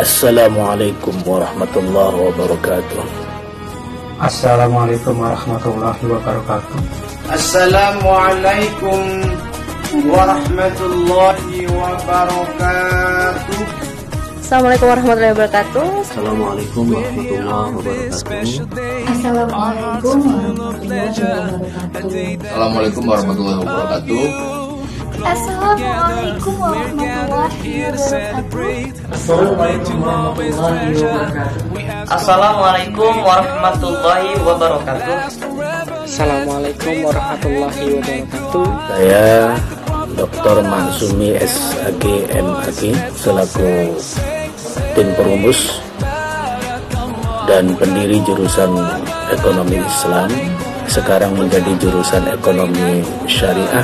Assalamualaikum warahmatullahi wabarakatuh. Assalamualaikum warahmatullahi wabarakatuh. Assalamualaikum warahmatullahi wabarakatuh. Assalamualaikum warahmatullahi wabarakatuh. Assalamualaikum warahmatullahi wabarakatuh. Assalamualaikum warahmatullahi wabarakatuh. Assalamualaikum warahmatullahi wabarakatuh. Assalamualaikum warahmatullahi wabarakatuh. Assalamualaikum warahmatullahi wabarakatuh. Assalamualaikum warahmatullahi wabarakatuh. Assalamualaikum warahmatullahi wabarakatuh. Saya Dr. Mansumi SAG MAG selaku Tim Perumus dan pendiri jurusan Ekonomi Islam, sekarang menjadi jurusan Ekonomi Syariah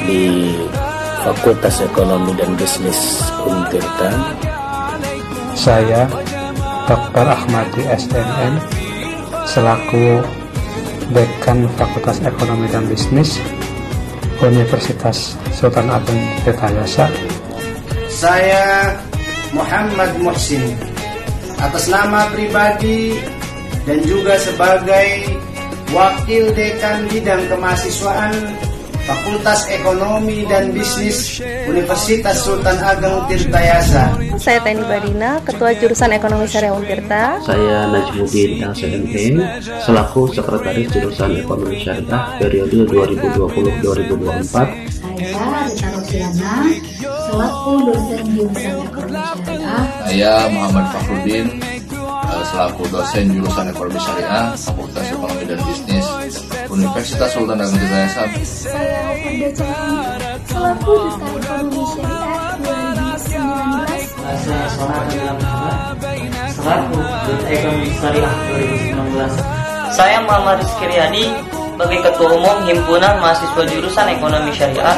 di Fakultas Ekonomi dan Bisnis Untirta. Saya Dr. Ahmadi SNM selaku Dekan Fakultas Ekonomi dan Bisnis Universitas Sultan Agung Tirtayasa. Saya Muhammad Muhsin atas nama pribadi dan juga sebagai Wakil Dekan Bidang Kemahasiswaan Fakultas Ekonomi dan Bisnis Universitas Sultan Agung Tirtayasa. Saya Teni Badina, Ketua Jurusan Ekonomi Syariah Untirta. Saya Najmuddin LCME selaku Sekretaris Jurusan Ekonomi Syariah periode 2020-2024. Saya Rita Rosiana selaku dosen jurusan Ekonomi Syariah. Saya Muhammad Fakhruddin selaku dosen jurusan Ekonomi Syariah Fakultas Ekonomi dan Bisnis Universitas Sultan Agung Tirtayasa. Saya Fanda Cahaya selaku Duta Ekonomi Syariah 2019. Saya Sonat Abdullah Muhammad selaku Duta Ekonomi Syariah 2019. Saya Muhammad Rizky Riyadi sebagai Ketua Umum Himpunan Mahasiswa Jurusan Ekonomi Syariah.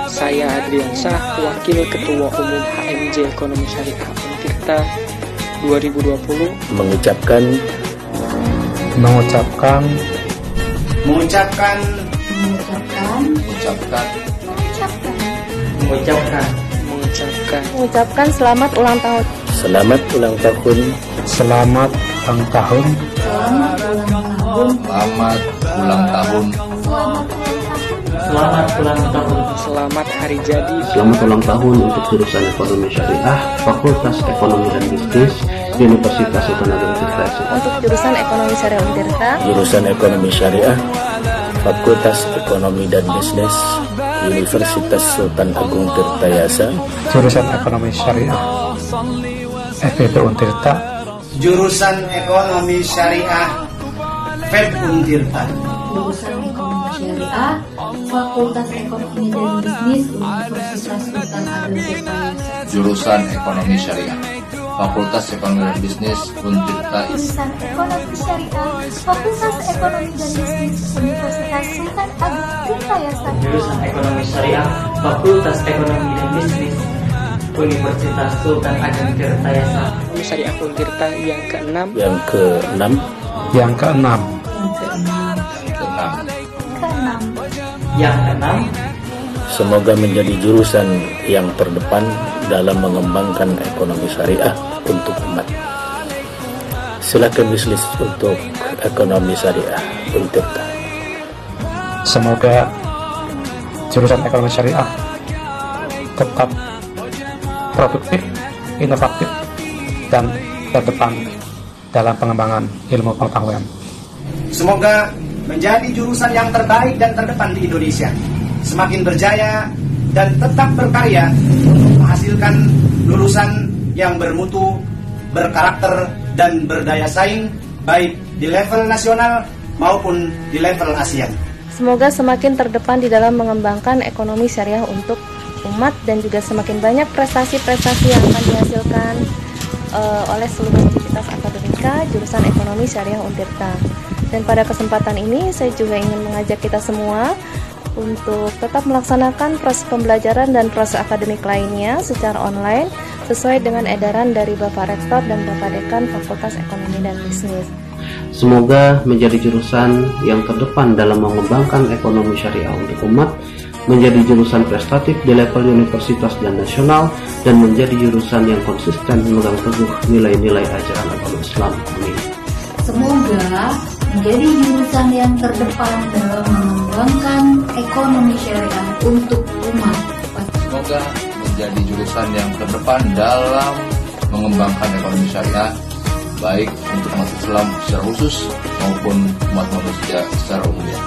Saya Adriansyah, Wakil Ketua Umum HMJ Ekonomi Syariah Untirta 2020. Mengucapkan selamat ulang tahun. Selamat ulang tahun. Selamat ulang tahun. Selamat ulang tahun. Selamat ulang tahun. Selamat hari jadi. Selamat ulang tahun untuk jurusan Ekonomi Syariah Fakultas Ekonomi dan Bisnis Universitas Sultan Agung Tirtayasa. Untuk jurusan Ekonomi Syariah Untirta. Jurusan Ekonomi Syariah Fakultas Ekonomi dan Bisnis Universitas Sultan Agung Tirtayasa. Jurusan Ekonomi Syariah FEB Untirta. Jurusan Ekonomi Syariah FEB Untirta. Jurusan Ekonomi Syariah Fakultas Ekonomi dan Bisnis Universitas Sultan Agung Tirtayasa. Jurusan Ekonomi Syariah Fakultas Ekonomi dan Bisnis Untirta. Jurusan Ekonomi Syariah Fakultas Ekonomi dan Bisnis Universitas Sultan Agung Tirtayasa. Jurusan Ekonomi Syariah Fakultas Ekonomi dan Bisnis Universitas Sultan Agung Tirtayasa. Syariah Untirta yang ke-6. Yang keenam. Semoga menjadi jurusan yang terdepan dalam mengembangkan ekonomi syariah untuk umat. Silakan wishlist untuk Ekonomi Syariah Untirta. Semoga jurusan Ekonomi Syariah tetap produktif, inovatif, dan terdepan dalam pengembangan ilmu pengetahuan. Semoga menjadi jurusan yang terbaik dan terdepan di Indonesia, semakin berjaya dan tetap berkarya untuk menghasilkan lulusan yang bermutu, berkarakter, dan berdaya saing baik di level nasional maupun di level ASEAN. Semoga semakin terdepan di dalam mengembangkan ekonomi syariah untuk umat dan juga semakin banyak prestasi-prestasi yang akan dihasilkan oleh seluruh universitas akademika jurusan Ekonomi Syariah Untirta. Dan pada kesempatan ini saya juga ingin mengajak kita semua untuk tetap melaksanakan proses pembelajaran dan proses akademik lainnya secara online sesuai dengan edaran dari Bapak Rektor dan Bapak Dekan Fakultas Ekonomi dan Bisnis. Semoga menjadi jurusan yang terdepan dalam mengembangkan ekonomi syariah untuk umat menjadi jurusan prestatif di level universitas dan nasional, dan menjadi jurusan yang konsisten memegang teguh nilai-nilai ajaran agama Islam. Amin. Semoga menjadi jurusan yang terdepan dalam mengembangkan ekonomi syariah untuk umat. Semoga menjadi jurusan yang terdepan dalam mengembangkan ekonomi syariah, baik untuk umat Islam secara khusus maupun umat manusia secara umumnya.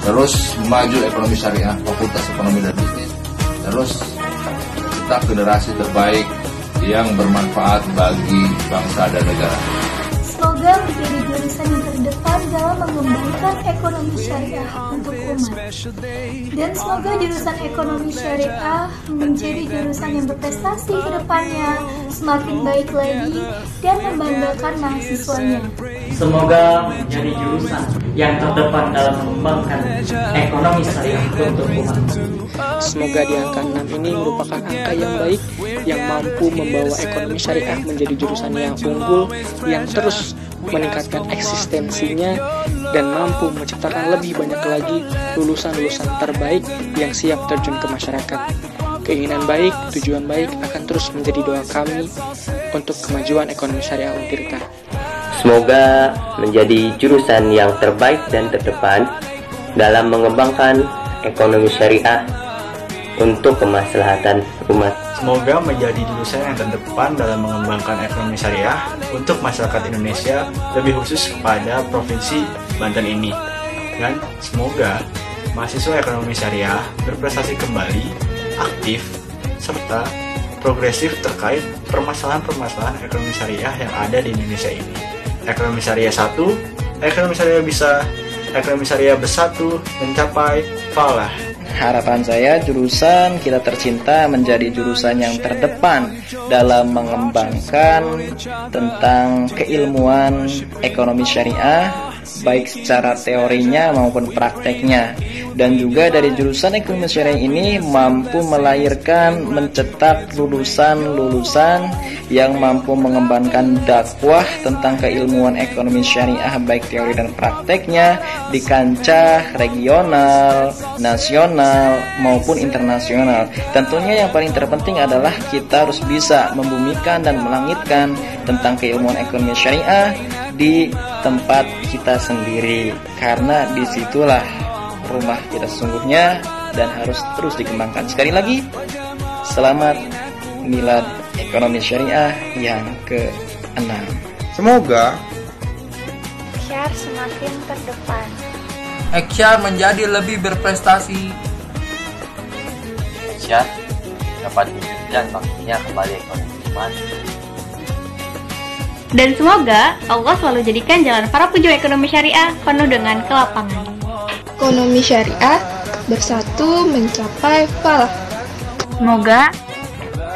Terus maju ekonomi syariah, Fakultas Ekonomi dan Bisnis, terus cetak generasi terbaik yang bermanfaat bagi bangsa dan negara. Semoga menjadi jurusan yang terdepan dalam mengembangkan ekonomi syariah untuk umat. Dan semoga jurusan ekonomi syariah menjadi jurusan yang berprestasi ke depannya, semakin baik lagi, dan membanggakan mahasiswanya. Semoga menjadi jurusan yang terdepan dalam mengembangkan ekonomi syariah untuk umat. Semoga di angka 6 ini merupakan angka yang baik yang mampu membawa ekonomi syariah menjadi jurusan yang unggul, yang terus meningkatkan eksistensinya dan mampu menciptakan lebih banyak lagi lulusan-lulusan terbaik yang siap terjun ke masyarakat. Keinginan baik, tujuan baik akan terus menjadi doa kami untuk kemajuan ekonomi syariah Untirta. Semoga menjadi jurusan yang terbaik dan terdepan dalam mengembangkan ekonomi syariah untuk kemaslahatan umat. Semoga menjadi jurusan yang terdepan dalam mengembangkan ekonomi syariah untuk masyarakat Indonesia, lebih khusus kepada Provinsi Banten ini. Dan semoga mahasiswa ekonomi syariah berprestasi kembali, aktif, serta progresif terkait permasalahan-permasalahan ekonomi syariah yang ada di Indonesia ini. Ekonomi syariah satu, ekonomi syariah bisa, ekonomi syariah bersatu, mencapai falah. Harapan saya jurusan kita tercinta menjadi jurusan yang terdepan dalam mengembangkan tentang keilmuan ekonomi syariah, baik secara teorinya maupun prakteknya. Dan juga dari jurusan ekonomi syariah ini mampu melahirkan, mencetak lulusan-lulusan yang mampu mengembangkan dakwah tentang keilmuan ekonomi syariah baik teori dan prakteknya di kancah regional, nasional maupun internasional. Tentunya yang paling terpenting adalah kita harus bisa membumikan dan melangitkan tentang keilmuan ekonomi syariah di tempat kita sendiri, karena disitulah rumah kita sesungguhnya dan harus terus dikembangkan. Sekali lagi, selamat milad ekonomi syariah yang ke-6. Semoga Eksyar semakin terdepan. Eksyar menjadi lebih berprestasi. Eksyar dapat mewujudkan baktinya kembali ekonomi umat. Dan semoga Allah selalu jadikan jalan para pejuang ekonomi syariah penuh dengan kelapangan. Ekonomi syariah bersatu mencapai falah. Semoga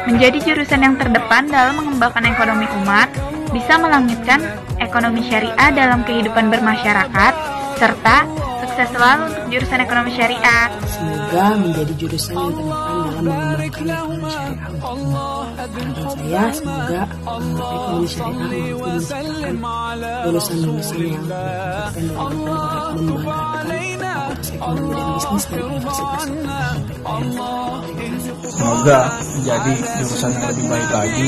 menjadi jurusan yang terdepan dalam mengembangkan ekonomi umat, bisa melangitkan ekonomi syariah dalam kehidupan bermasyarakat, serta sukses selalu untuk jurusan ekonomi syariah. Semoga menjadi jurusan yang terdepan dalam mengembangkan ekonomi syariah untuk umat. Harapan saya semoga ekonomi syariah mampu menciptakan lulusan-lulusan yang berkompeten dalam membanggakan Fakultas Ekonomi dan Bisnis dari Universitas Semoga menjadi jurusan yang lebih baik lagi,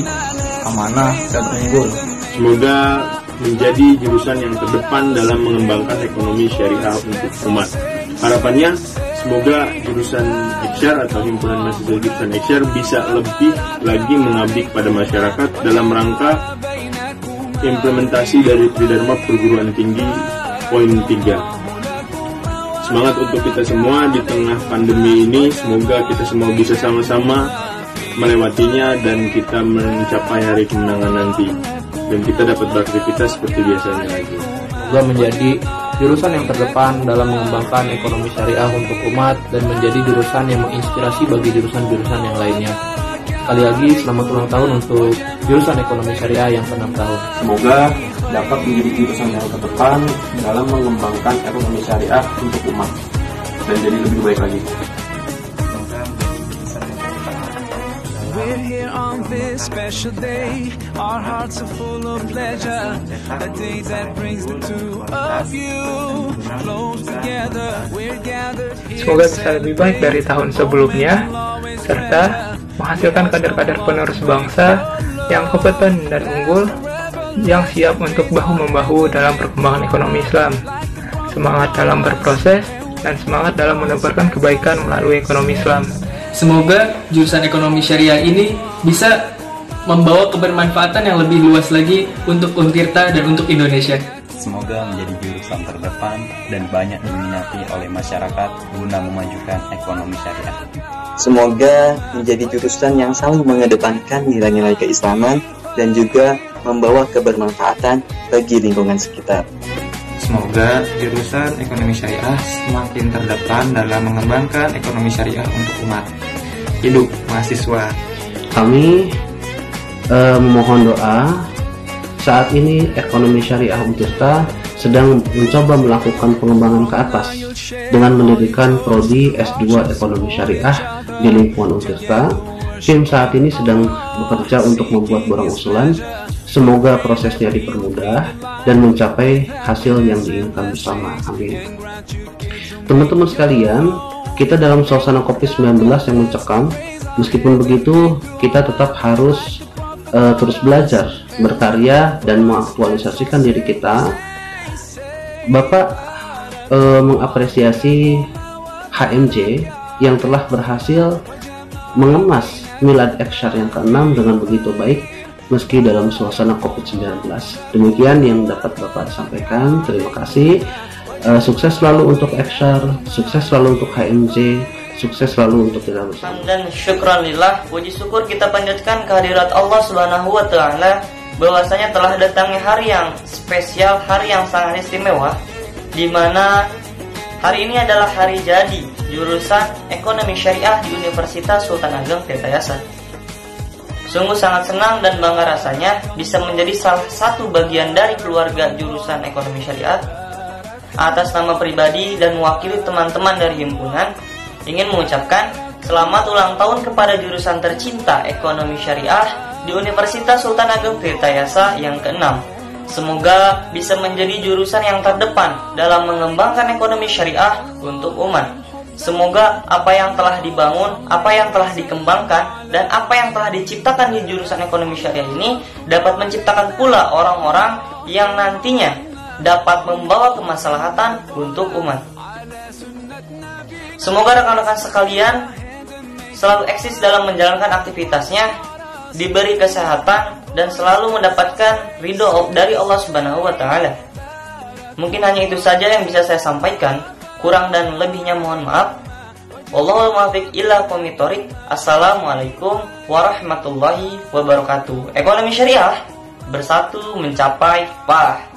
amanah dan unggul. Semoga menjadi jurusan yang terdepan dalam mengembangkan ekonomi syariah untuk umat. Harapannya, semoga jurusan Eksyar atau himpunan mahasiswa jurusan Eksyar bisa lebih lagi mengabdi kepada masyarakat dalam rangka implementasi dari Tridharma Perguruan Tinggi poin 3. Semangat untuk kita semua di tengah pandemi ini, semoga kita semua bisa sama-sama melewatinya dan kita mencapai hari kemenangan nanti. Dan kita dapat beraktivitas seperti biasanya lagi. Semoga menjadi jurusan yang terdepan dalam mengembangkan ekonomi syariah untuk umat dan menjadi jurusan yang menginspirasi bagi jurusan-jurusan yang lainnya. Sekali lagi, selamat ulang tahun untuk jurusan ekonomi syariah yang ke-6 tahun. Semoga dapat menjadi jurusan yang terdepan dalam mengembangkan ekonomi syariah untuk umat dan jadi lebih baik lagi. Semoga menjadi jurusan yang terdepan dalam We're here on this special day. Our hearts are full of pleasure. A day that brings the two of you close together. We're gathered here. Semoga bisa lebih baik dari tahun sebelumnya, serta menghasilkan kader-kader penerus bangsa yang kompeten dan unggul, yang siap untuk bahu-membahu dalam perkembangan ekonomi Islam. Semangat dalam berproses dan semangat dalam menebarkan kebaikan melalui ekonomi Islam. Semoga jurusan ekonomi syariah ini bisa membawa kebermanfaatan yang lebih luas lagi untuk Untirta dan untuk Indonesia. Semoga menjadi jurusan terdepan dan banyak diminati oleh masyarakat guna memajukan ekonomi syariah. Semoga menjadi jurusan yang selalu mengedepankan nilai-nilai keislaman dan juga membawa kebermanfaatan bagi lingkungan sekitar. Semoga jurusan ekonomi syariah semakin terdepan dalam mengembangkan ekonomi syariah untuk umat. Hidup mahasiswa. Kami memohon doa. Saat ini ekonomi syariah Untirta sedang mencoba melakukan pengembangan ke atas dengan mendirikan prodi S2 ekonomi syariah di lingkungan Untirta. Tim saat ini sedang bekerja untuk membuat borang usulan. Semoga prosesnya dipermudah dan mencapai hasil yang diinginkan bersama. Amin. Teman-teman sekalian, kita dalam suasana COVID-19 yang mencekam. Meskipun begitu, kita tetap harus terus belajar, berkarya, dan mengaktualisasikan diri kita. Bapak mengapresiasi HMJ yang telah berhasil mengemas Milad Eksyar yang ke-6 dengan begitu baik meski dalam suasana COVID-19. Demikian yang dapat Bapak sampaikan. Terima kasih. Sukses selalu untuk Eksyar, sukses selalu untuk HMJ, sukses selalu untuk kita bersama. Dan syukranillah, puji syukur kita panjatkan kehadirat Allah Subhanahu wa Ta'ala, bahwasanya telah datangnya hari yang spesial, hari yang sangat istimewa, di mana hari ini adalah hari jadi jurusan Ekonomi Syariah di Universitas Sultan Ageng Tirtayasa. Sungguh sangat senang dan bangga rasanya bisa menjadi salah satu bagian dari keluarga jurusan Ekonomi Syariah. Atas nama pribadi dan mewakili teman-teman dari himpunan, ingin mengucapkan selamat ulang tahun kepada jurusan tercinta Ekonomi Syariah di Universitas Sultan Ageng Tirtayasa yang ke-6. Semoga bisa menjadi jurusan yang terdepan dalam mengembangkan ekonomi syariah untuk umat. Semoga apa yang telah dibangun, apa yang telah dikembangkan, dan apa yang telah diciptakan di jurusan ekonomi syariah ini dapat menciptakan pula orang-orang yang nantinya dapat membawa kemaslahatan untuk umat. Semoga rekan-rekan sekalian selalu eksis dalam menjalankan aktivitasnya, diberi kesehatan, dan selalu mendapatkan ridho dari Allah Subhanahu wa Ta'ala. Mungkin hanya itu saja yang bisa saya sampaikan. Kurang dan lebihnya mohon maaf. Wallahul muwaffiq ila aqwamit thoriq. Assalamualaikum warahmatullahi wabarakatuh. Ekonomi syariah bersatu mencapai falah.